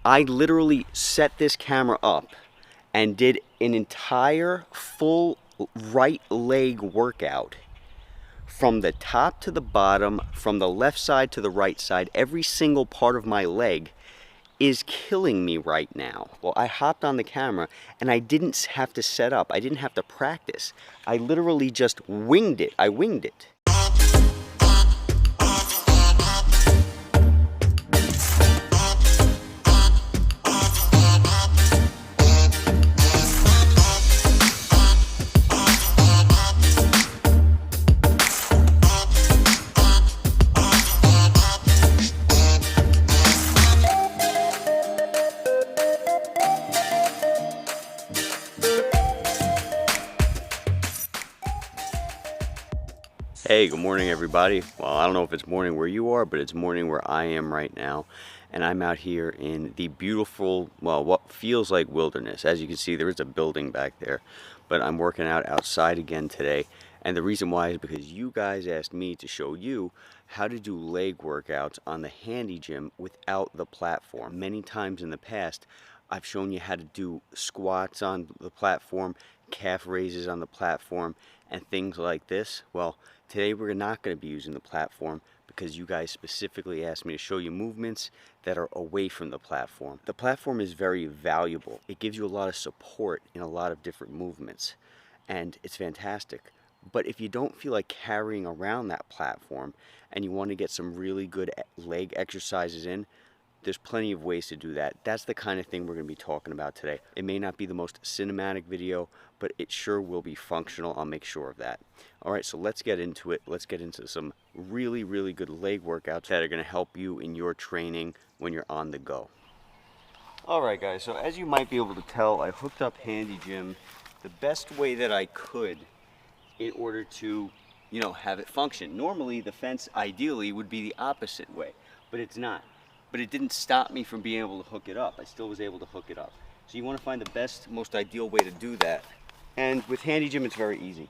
I literally set this camera up and did an entire full right leg workout from the top to the bottom, from the left side to the right side. Every single part of my leg is killing me right now. Well, I hopped on the camera and I didn't have to set up. I didn't have to practice. I literally just winged it. I winged it. Hey, good morning everybody. Well, I don't know if it's morning where you are, but it's morning where I am right now. And I'm out here in the beautiful, well, what feels like wilderness. As you can see, there is a building back there, but I'm working out outside again today. And the reason why is because you guys asked me to show you how to do leg workouts on the Handy Gym without the platform. Many times in the past, I've shown you how to do squats on the platform, calf raises on the platform, and things like this. Well, today we're not going to be using the platform because you guys specifically asked me to show you movements that are away from the platform. The platform is very valuable. It gives you a lot of support in a lot of different movements, and it's fantastic. But if you don't feel like carrying around that platform and you want to get some really good leg exercises in, there's plenty of ways to do that. That's the kind of thing we're going to be talking about today. It may not be the most cinematic video, but it sure will be functional. I'll make sure of that. All right, so let's get into it. Let's get into some really, really good leg workouts that are going to help you in your training when you're on the go. All right, guys, so as you might be able to tell, I hooked up Handy Gym the best way that I could in order to, have it function. Normally, the fence ideally would be the opposite way, but it's not. But it didn't stop me from being able to hook it up. I still was able to hook it up. So you want to find the best, most ideal way to do that. And with Handy Gym, it's very easy.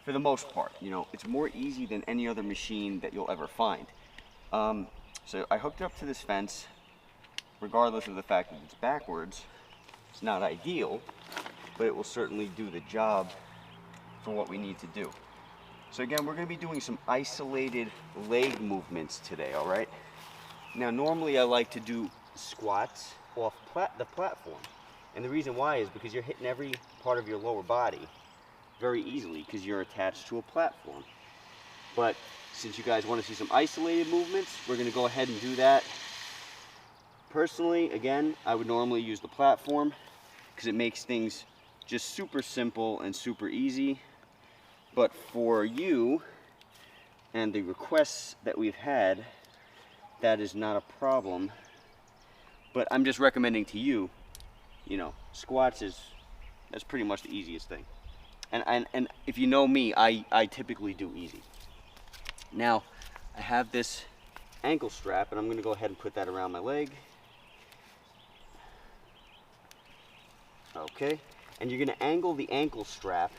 For the most part, it's more easy than any other machine that you'll ever find. So I hooked it up to this fence, regardless of the fact that it's backwards. It's not ideal, but it will certainly do the job for what we need to do. So again, we're going to be doing some isolated leg movements today, all right? Now, normally I like to do squats off the platform. And the reason why is because you're hitting every part of your lower body very easily because you're attached to a platform. But since you guys want to see some isolated movements, we're going to go ahead and do that. Personally, again, I would normally use the platform because it makes things just super simple and super easy. But for you and the requests that we've had, that is not a problem. But I'm just recommending to you, squats that's pretty much the easiest thing. And if you know me, I typically do easy. Now, I have this ankle strap, and I'm going to go ahead and put that around my leg. Okay, and you're going to angle the ankle strap,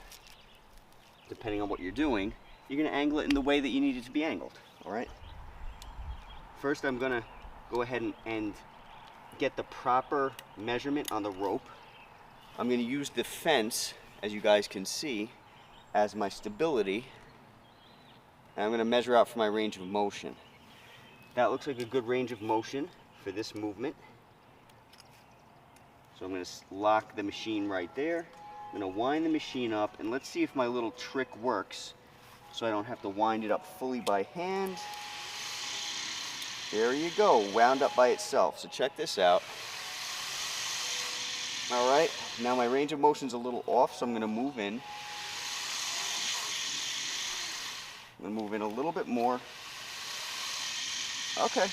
depending on what you're doing. You're going to angle it in the way that you need it to be angled, all right? First, I'm going to go ahead and get the proper measurement on the rope. I'm going to use the fence, as you guys can see, as my stability. And I'm going to measure out for my range of motion. That looks like a good range of motion for this movement. So I'm going to lock the machine right there. I'm going to wind the machine up, and let's see if my little trick works so I don't have to wind it up fully by hand. There you go, wound up by itself. So check this out. All right, now my range of motion's a little off, so I'm going to move in. I'm going to move in a little bit more. Okay,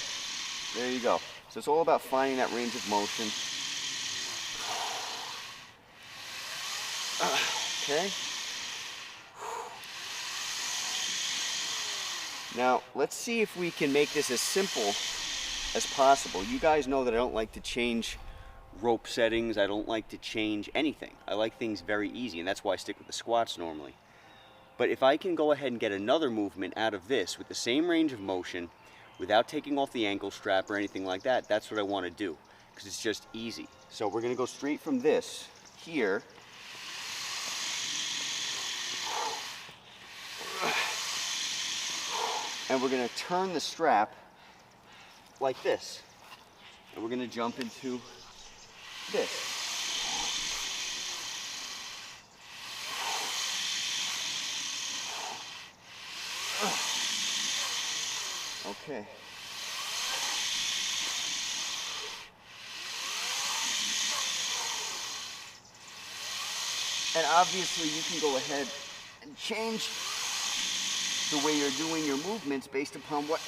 there you go. So it's all about finding that range of motion. Okay. Now, let's see if we can make this as simple as possible. You guys know that I don't like to change rope settings. I don't like to change anything. I like things very easy, and that's why I stick with the squats normally. But if I can go ahead and get another movement out of this with the same range of motion, without taking off the ankle strap or anything like that, that's what I want to do. because it's just easy. So we're gonna go straight from this here. And we're gonna turn the strap like this. And we're gonna jump into this. Okay. And obviously you can go ahead and change the way you're doing your movements based upon what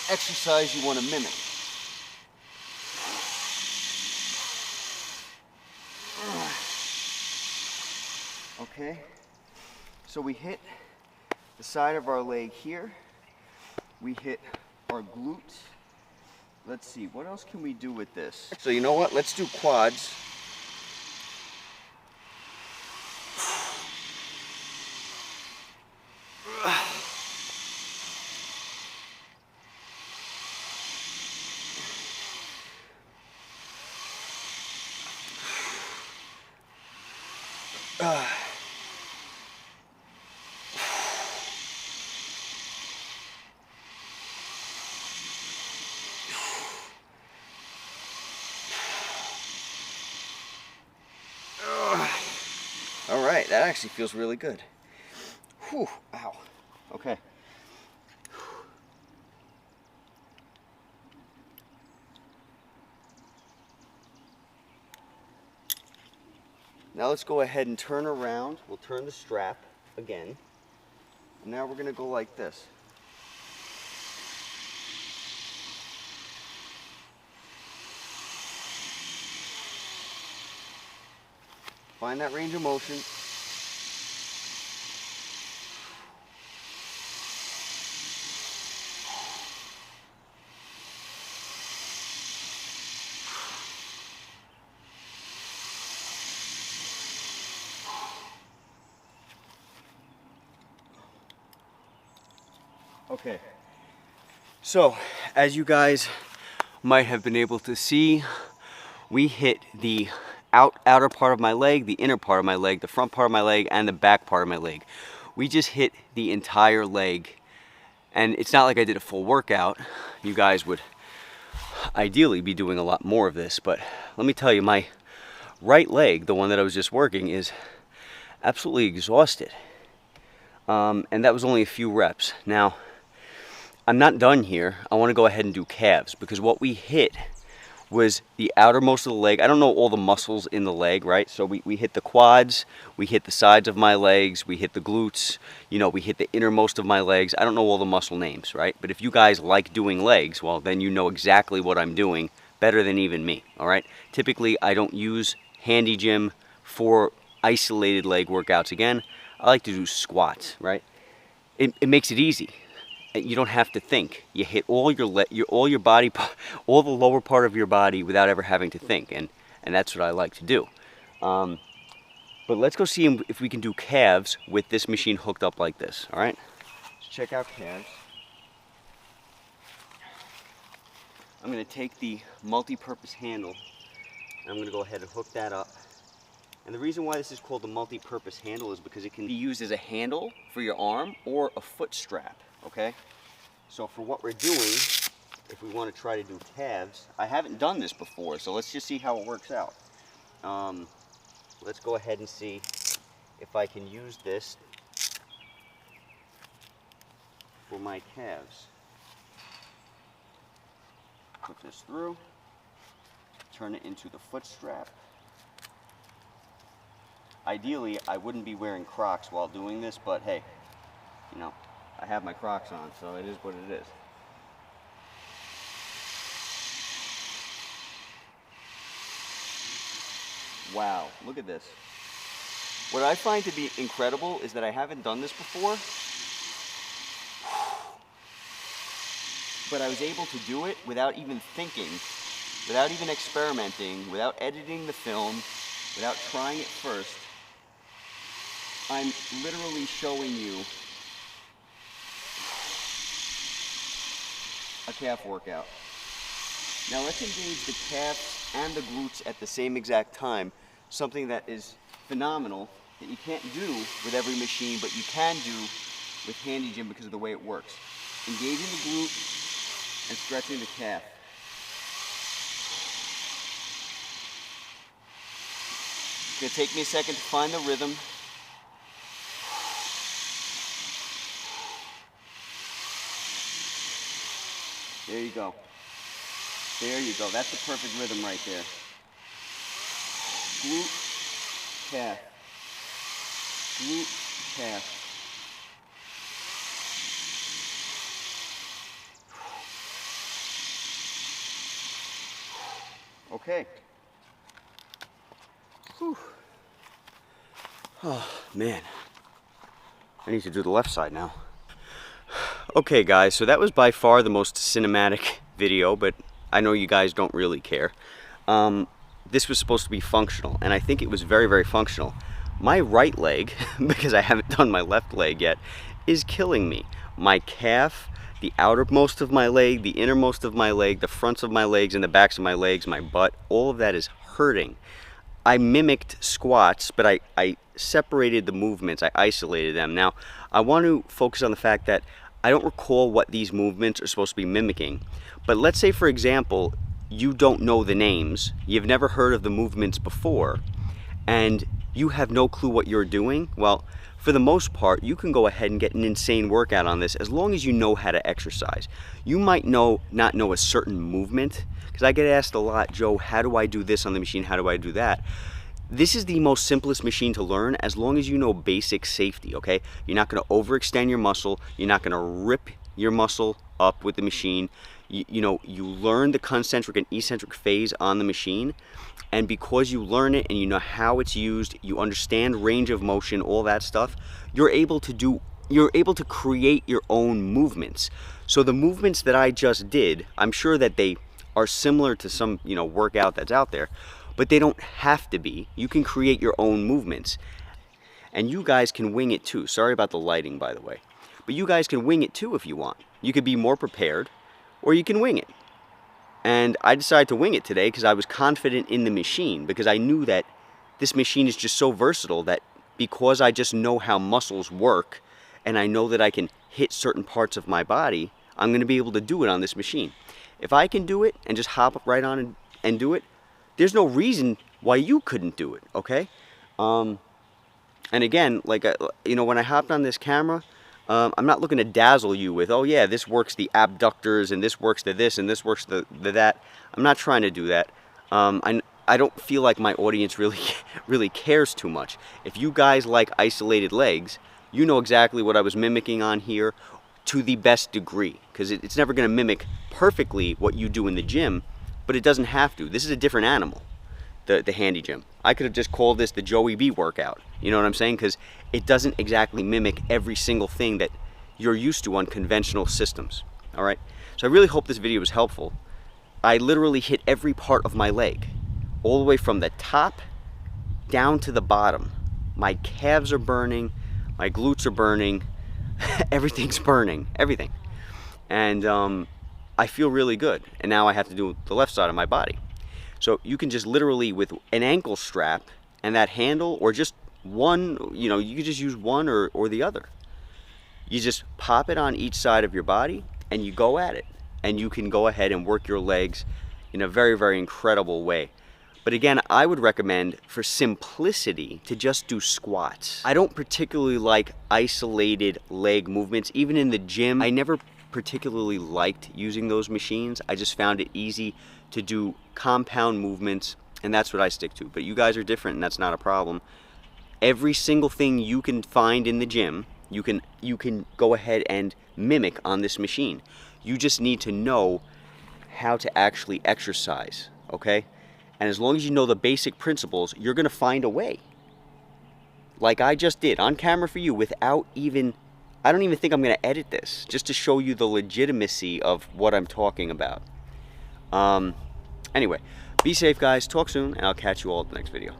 exercise you want to mimic. Okay, so we hit the side of our leg here. We hit our glutes. Let's see, what else can we do with this? So you know what? Let's do quads. All right, that actually feels really good. Whew, ow. Okay. Now let's go ahead and turn around. We'll turn the strap again. And now we're gonna go like this. Find that range of motion. Okay, so as you guys might have been able to see, we hit the outer part of my leg, the inner part of my leg, the front part of my leg, and the back part of my leg. We just hit the entire leg, and it's not like I did a full workout. You guys would ideally be doing a lot more of this, but let me tell you, my right leg, the one that I was just working, is absolutely exhausted. And that was only a few reps. Now, I'm not done here. I want to go ahead and do calves, because what we hit was the outermost of the leg. I don't know all the muscles in the leg, right? So we hit the quads, we hit the sides of my legs, we hit the glutes, you know, we hit the innermost of my legs. I don't know all the muscle names, right? But if you guys like doing legs, well, then you know exactly what I'm doing better than even me, all right? Typically, I don't use Handy Gym for isolated leg workouts. Again, I like to do squats, right? It makes it easy. You don't have to think. You hit all your body, all the lower part of your body without ever having to think, and that's what I like to do. But let's go see if we can do calves with this machine hooked up like this. All right, let's check out calves. I'm going to take the multi-purpose handle, and I'm going to go ahead and hook that up. And the reason why this is called the multi-purpose handle is because it can be used as a handle for your arm or a foot strap. Okay, so for what we're doing, if we want to try to do calves, I haven't done this before, so let's just see how it works out. Let's go ahead and see if I can use this for my calves. Put this through, turn it into the foot strap. Ideally, I wouldn't be wearing Crocs while doing this, but hey, you know, I have my Crocs on, so it is what it is. Wow, look at this. What I find to be incredible is that I haven't done this before, but I was able to do it without even thinking, without even experimenting, without editing the film, without trying it first. I'm literally showing you a calf workout. Now let's engage the calf and the glutes at the same exact time, something that is phenomenal that you can't do with every machine, but you can do with Handy Gym because of the way it works. Engaging the glute and stretching the calf. It's going to take me a second to find the rhythm. There you go. There you go. That's the perfect rhythm right there. Glute, calf. Glute, calf. Okay. Whew. Oh, man. I need to do the left side now. Okay, guys, so that was by far the most cinematic video, but I know you guys don't really care. This was supposed to be functional, and I think it was very, very functional. My right leg, because I haven't done my left leg yet, is killing me. My calf, the outermost of my leg, the innermost of my leg, the fronts of my legs and the backs of my legs, my butt, all of that is hurting. I mimicked squats, but I separated the movements, I isolated them. Now, I want to focus on the fact that I don't recall what these movements are supposed to be mimicking. But let's say, for example, you don't know the names, you've never heard of the movements before, and you have no clue what you're doing. Well, for the most part, you can go ahead and get an insane workout on this as long as you know how to exercise. You might not know a certain movement, because I get asked a lot, Joe, how do I do this on the machine? How do I do that? This is the most simplest machine to learn as long as you know basic safety, okay? You're not going to overextend your muscle. You're not going to rip your muscle up with the machine. You know, you learn the concentric and eccentric phase on the machine, and because you learn it and you know how it's used, you understand range of motion, all that stuff, you're able to create your own movements. So the movements that I just did, I'm sure that they are similar to some, you know, workout that's out there, but they don't have to be. You can create your own movements, and you guys can wing it too. Sorry about the lighting, by the way, but you guys can wing it too if you want. You could be more prepared, or you can wing it. And I decided to wing it today because I was confident in the machine, because I knew that this machine is just so versatile that because I just know how muscles work and I know that I can hit certain parts of my body, I'm going to be able to do it on this machine. If I can do it and just hop right on and do it, there's no reason why you couldn't do it, okay? And again, like, you know, when I hopped on this camera, I'm not looking to dazzle you with, oh yeah, this works the abductors, and this works the this, and this works the that. I'm not trying to do that. I don't feel like my audience really cares too much. If you guys like isolated legs, you know exactly what I was mimicking on here to the best degree, because it's never going to mimic perfectly what you do in the gym, but it doesn't have to. This is a different animal, the Handy Gym. I could have just called this the Joey B workout. You know what I'm saying? Because it doesn't exactly mimic every single thing that you're used to on conventional systems. All right? So I really hope this video was helpful. I literally hit every part of my leg, all the way from the top down to the bottom. My calves are burning, my glutes are burning, everything's burning, everything. And I feel really good. And now I have to do the left side of my body. So you can just literally, with an ankle strap and that handle, or just one, you know, you can just use one or the other. You just pop it on each side of your body and you go at it. And you can go ahead and work your legs in a very, very incredible way. But again, I would recommend, for simplicity, to just do squats. I don't particularly like isolated leg movements. Even in the gym, I never particularly liked using those machines. I just found it easy to do compound movements, and that's what I stick to. But you guys are different, and that's not a problem. Every single thing you can find in the gym, you can go ahead and mimic on this machine. You just need to know how to actually exercise, okay? And as long as you know the basic principles, you're gonna find a way. Like I just did on camera for you, without even, I don't even think I'm gonna edit this, just to show you the legitimacy of what I'm talking about. Anyway, be safe guys, talk soon, and I'll catch you all at the next video.